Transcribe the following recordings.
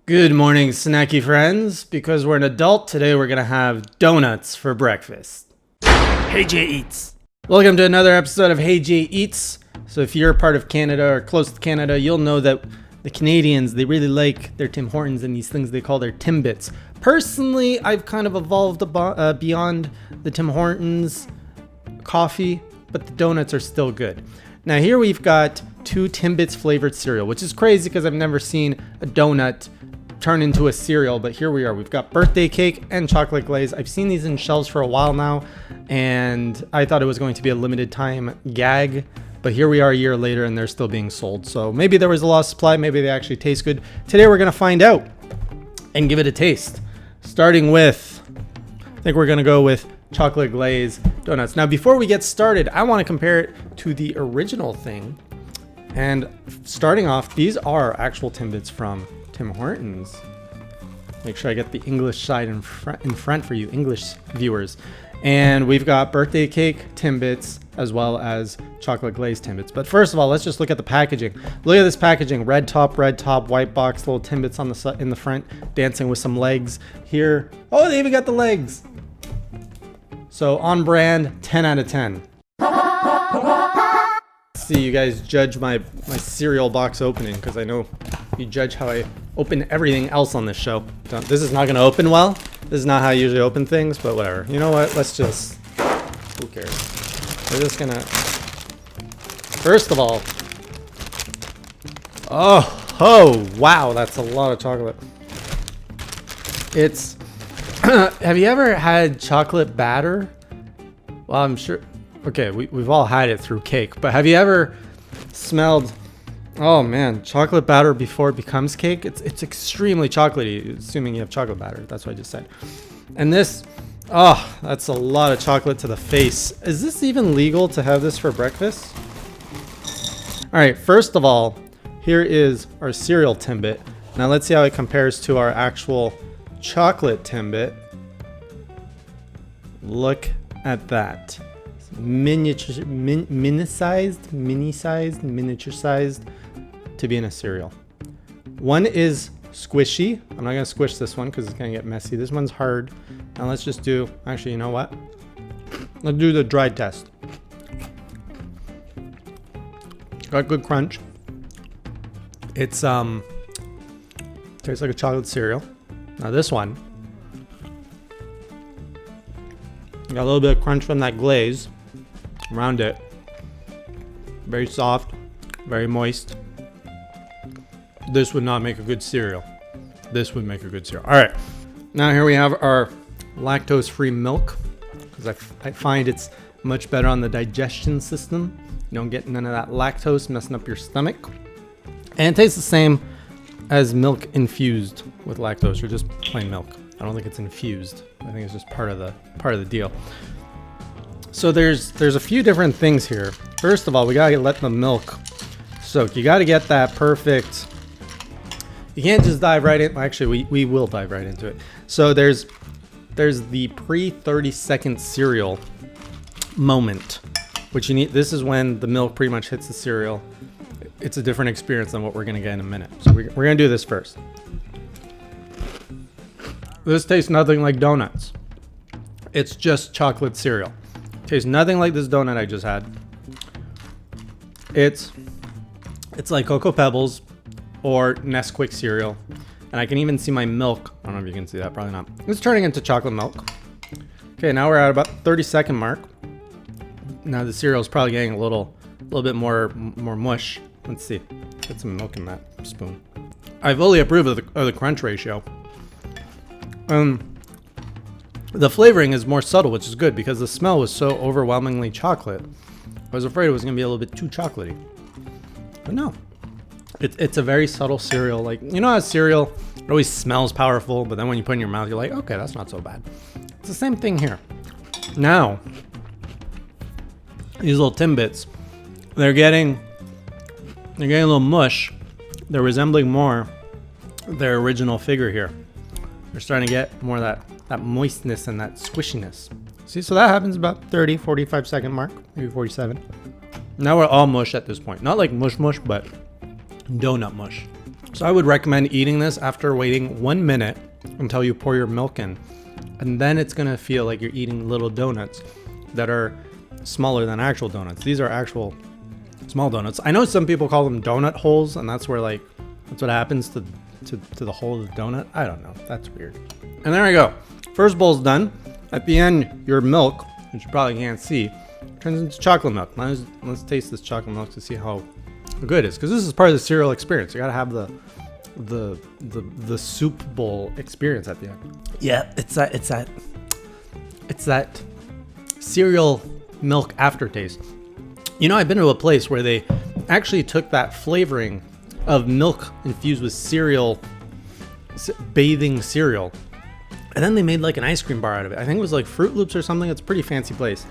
Good morning, snacky friends. Because we're an adult, today we're gonna have donuts for breakfast. Hey Jay Eats. Welcome to another episode of Hey Jay Eats. So if you're a part of Canada or close to Canada, you'll know that the Canadians, they really like their Tim Hortons and these things they call their Timbits. Personally, I've kind of evolved beyond the Tim Hortons coffee, but the donuts are still good. Now here we've got two Timbits flavored cereal, which is crazy because I've never seen a donut turn into a cereal, but here we are. We've got birthday cake and chocolate glaze. I've seen these in shelves for a while now, and I thought it was going to be a limited time gag, but here we are a year later and they're still being sold. So maybe there was a lost supply, maybe they actually taste good. Today we're gonna find out and give it a taste. Starting with, I think we're gonna go with chocolate glaze donuts. Now before we get started, I wanna compare it to the original thing. And starting off, these are actual Timbits from Tim Hortons. Make sure I get the English side in front for you English viewers. And we've got birthday cake Timbits as well as chocolate glazed Timbits. But first of all, let's just look at the packaging. Look at this packaging: red top, white box, little Timbits on the in the front, dancing with some legs here. Oh, they even got the legs. So on brand, 10 out of 10. See, you guys judge my cereal box opening, because I know you judge how I open everything else on this show. This is not going to open well. This is not how I usually open things, but whatever. You know what? Let's just... Who cares? We're just going to... First of all... Oh, wow. That's a lot of chocolate. It's... Have you ever had chocolate batter? Well, I'm sure... Okay, we've all had it through cake, but have you ever smelled... Oh man, chocolate batter before it becomes cake? It's extremely chocolatey, assuming you have chocolate batter. That's what I just said. And this, oh, that's a lot of chocolate to the face. Is this even legal to have this for breakfast? All right, first of all, here is our cereal Timbit. Now let's see how it compares to our actual chocolate Timbit. Look at that. Miniature sized to be in a cereal. One is squishy. I'm not gonna squish this one because it's gonna get messy. This one's hard. Now let's just do, actually, you know what? Let's do the dry test. Got good crunch. It's tastes like a chocolate cereal. Now this one got a little bit of crunch from that glaze around it. Very soft, very moist. This would not make a good cereal. This would make a good cereal. All right, now here we have our lactose-free milk, because I find it's much better on the digestion system. You don't get none of that lactose messing up your stomach. And it tastes the same as milk infused with lactose, or just plain milk. I don't think it's infused. I think it's just part of the deal. So there's a few different things here. First of all, we gotta let the milk soak. You gotta get that perfect. You can't just dive right in. Actually, we will dive right into it. So there's the pre 30-second cereal moment, which you need. This is when the milk pretty much hits the cereal. It's a different experience than what we're gonna get in a minute. So we're gonna do this first. This tastes nothing like donuts. It's just chocolate cereal. Tastes nothing like this donut I just had. It's like Cocoa Pebbles or Nesquik cereal. And I can even see my milk. I don't know if you can see that, probably not. It's turning into chocolate milk. Okay, now we're at about 30-second mark. Now the cereal is probably getting a little bit more mush. Let's see. Get some milk in that spoon. I fully approve of the crunch ratio. The flavoring is more subtle, which is good because the smell was so overwhelmingly chocolate. I was afraid it was gonna be a little bit too chocolatey, but no, it's a very subtle cereal. Like, you know how cereal, it always smells powerful, but then when you put it in your mouth, you're like, okay, that's not so bad. It's the same thing here. Now, these little Timbits, they're getting a little mush. They're resembling more their original figure here. They're starting to get more of that moistness and that squishiness. See, so that happens about 30, 45 second mark, maybe 47. Now we're all mush at this point. Not like mush, but donut mush. So I would recommend eating this after waiting 1 minute until you pour your milk in. And then it's gonna feel like you're eating little donuts that are smaller than actual donuts. These are actual small donuts. I know some people call them donut holes, and that's where like, that's what happens to the hole of the donut. I don't know, that's weird. And there we go. First bowl's done. At the end, your milk, which you probably can't see, turns into chocolate milk. Now let's taste this chocolate milk to see how good it is, because this is part of the cereal experience. You gotta have the soup bowl experience at the end. Yeah, it's that cereal milk aftertaste. You know, I've been to a place where they actually took that flavoring of milk infused with cereal, bathing cereal, and then they made like an ice cream bar out of it. I think it was like Fruit Loops or something. It's a pretty fancy place.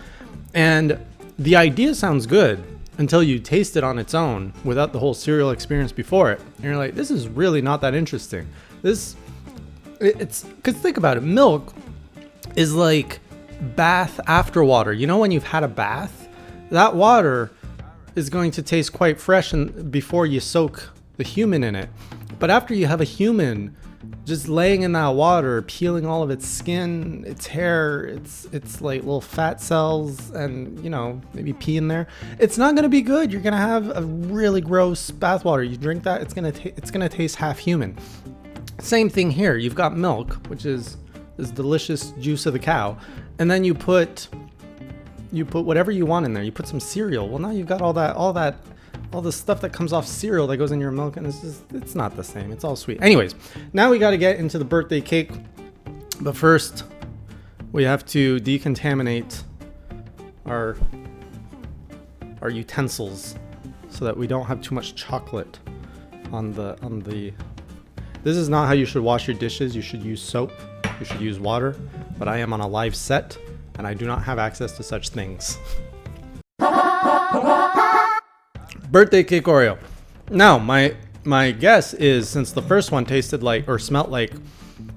And the idea sounds good until you taste it on its own without the whole cereal experience before it. And you're like, this is really not that interesting. It's because think about it. Milk is like bath after water. You know, when you've had a bath, that water is going to taste quite fresh and before you soak the human in it. But after you have a human just laying in that water, peeling all of its skin, its hair, it's like little fat cells, and you know, maybe pee in there, it's not gonna be good. You're gonna have a really gross bath water. You drink that, it's gonna taste half human. Same thing here. You've got milk, which is this delicious juice of the cow, and then you put whatever you want in there. You put some cereal. Well, now you've got all the stuff that comes off cereal that goes in your milk, and it's not the same. It's all sweet. Anyways, now we got to get into the birthday cake, but first we have to decontaminate our utensils so that we don't have too much chocolate on the. This is not how you should wash your dishes. You should use soap. You should use water. But I am on a live set, and I do not have access to such things. Birthday cake Oreo. Now, my guess is, since the first one tasted like or smelled like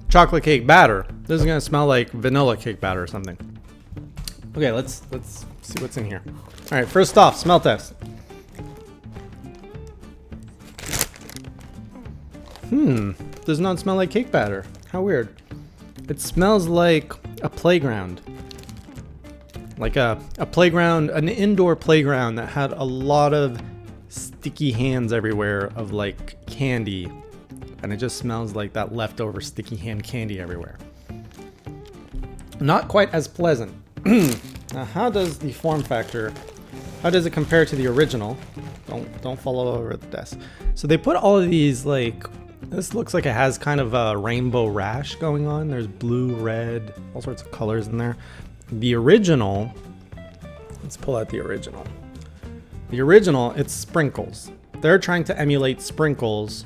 chocolate cake batter, this is gonna smell like vanilla cake batter or something. Okay, let's see what's in here. All right, first off, smell test. Does not smell like cake batter. How weird. It smells like a playground. Like a playground, an indoor playground that had a lot of sticky hands everywhere of like candy, and it just smells like that leftover sticky hand candy everywhere. Not quite as pleasant. Now, how does the form factor, how does it compare to the original? Don't fall over the desk. So they put all of these, like, this looks like it has kind of a rainbow rash going on. There's blue, red, all sorts of colors in there. The original, let's pull out the original. The original, it's sprinkles. They're trying to emulate sprinkles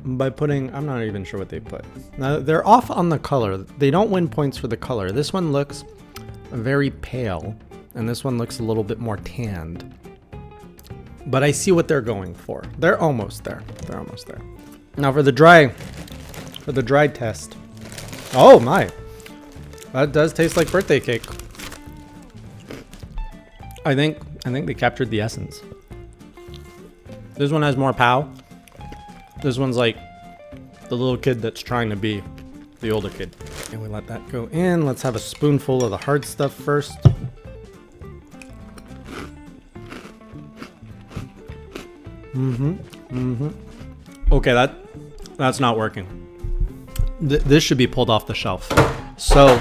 by putting, I'm not even sure what they put. Now, they're off on the color. They don't win points for the color. This one looks very pale, and this one looks a little bit more tanned. But I see what they're going for. They're almost there. They're almost there. Now for the dry test. Oh my. That does taste like birthday cake. I think they captured the essence. This one has more pow. This one's like the little kid that's trying to be the older kid. And we let that go in. Let's have a spoonful of the hard stuff first. Okay, that's not working. This should be pulled off the shelf. So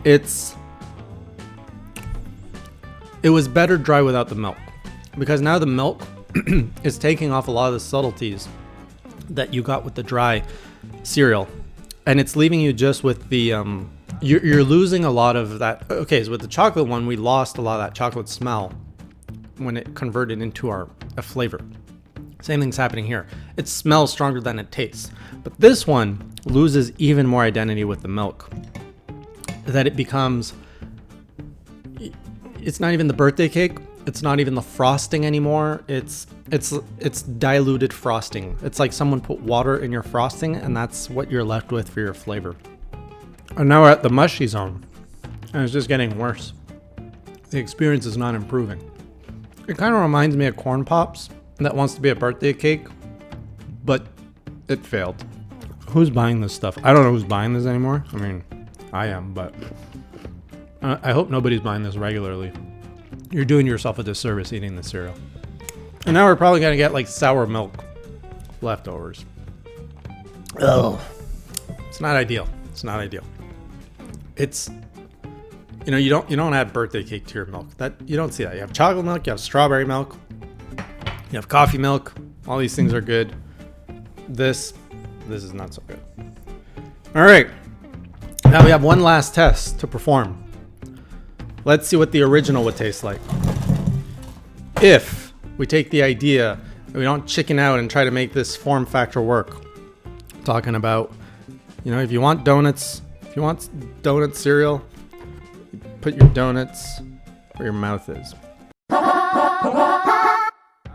it was better dry without the milk, because now the milk is taking off a lot of the subtleties that you got with the dry cereal, and it's leaving you just with the you're losing a lot of that. Okay, so with the chocolate one, we lost a lot of that chocolate smell when it converted into a flavor. Same thing's happening here. It smells stronger than it tastes, but this one loses even more identity with the milk, that it becomes, it's not even the birthday cake, it's not even the frosting anymore, it's diluted frosting. It's like someone put water in your frosting, and that's what you're left with for your flavor. And now we're at the mushy zone, and it's just getting worse. The experience is not improving. It kind of reminds me of Corn Pops that wants to be a birthday cake, but it failed. Who's buying this stuff? I don't know who's buying this anymore. I mean, I am, but I hope nobody's buying this regularly. You're doing yourself a disservice eating this cereal. And now we're probably gonna get like sour milk leftovers. Oh, it's not ideal. It's not ideal. It's, you know, you don't add birthday cake to your milk. That you don't see that. You have chocolate milk, you have strawberry milk, you have coffee milk. All these things are good. This is not so good. All right, now we have one last test to perform. Let's see what the original would taste like. If we take the idea and we don't chicken out and try to make this form factor work. I'm talking about, you know, if you want donuts, if you want donut cereal, you put your donuts where your mouth is.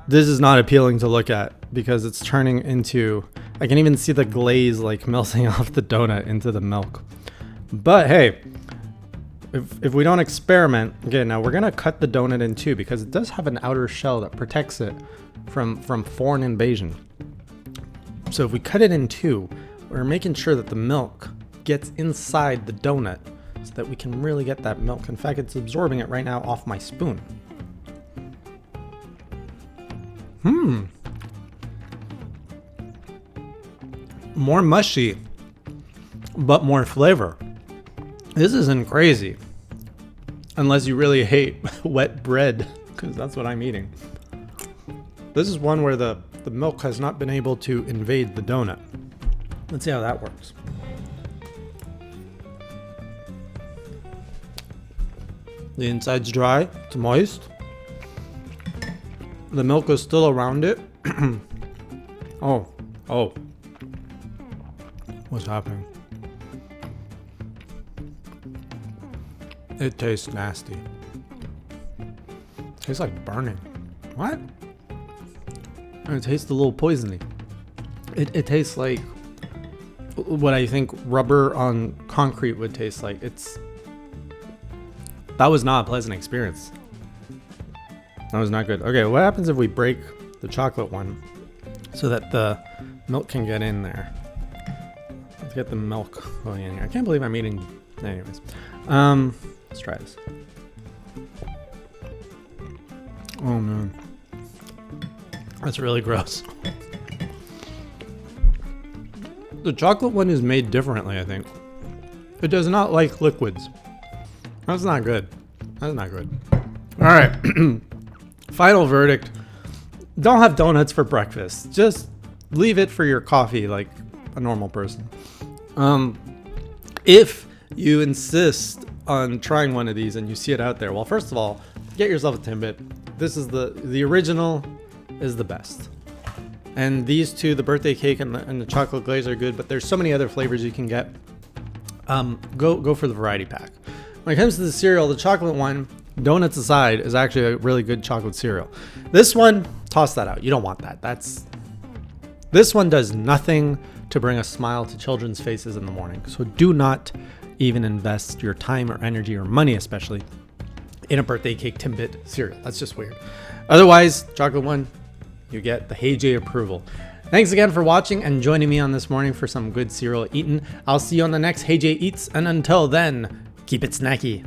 This is not appealing to look at because it's turning into, I can even see the glaze like melting off the donut into the milk. But hey, if we don't experiment, okay, now we're gonna cut the donut in two because it does have an outer shell that protects it from foreign invasion. So if we cut it in two, we're making sure that the milk gets inside the donut so that we can really get that milk. In fact, it's absorbing it right now off my spoon. More mushy, but more flavor. This isn't crazy. Unless you really hate wet bread, because that's what I'm eating. This is one where the milk has not been able to invade the donut. Let's see how that works. The inside's dry, it's moist. The milk is still around it. Oh. What's happening? It tastes nasty. It tastes like burning. What? And it tastes a little poisony. It tastes like what I think rubber on concrete would taste like. That was not a pleasant experience. That was not good. Okay, what happens if we break the chocolate one so that the milk can get in there? Let's get the milk going in here. I can't believe I'm eating. Anyways, let's try this. Oh man, that's really gross. The chocolate one is made differently, I think. It does not like liquids. That's not good. That's not good. All right. Final verdict. Don't have donuts for breakfast. Just leave it for your coffee like a normal person. If you insist on trying one of these and you see it out there, well, first of all, get yourself a Timbit. This is the original is the best. And these two, the birthday cake and the chocolate glaze are good, but there's so many other flavors you can get. Go for the variety pack. When it comes to the cereal, the chocolate one, donuts aside, is actually a really good chocolate cereal. This one, toss that out. You don't want that. This one does nothing to bring a smile to children's faces in the morning. So do not even invest your time or energy or money, especially, in a birthday cake Timbit cereal. That's just weird. Otherwise, chocolate one, you get the Hey J approval. Thanks again for watching and joining me on this morning for some good cereal eaten. I'll see you on the next Hey J Eats, and until then, keep it snacky.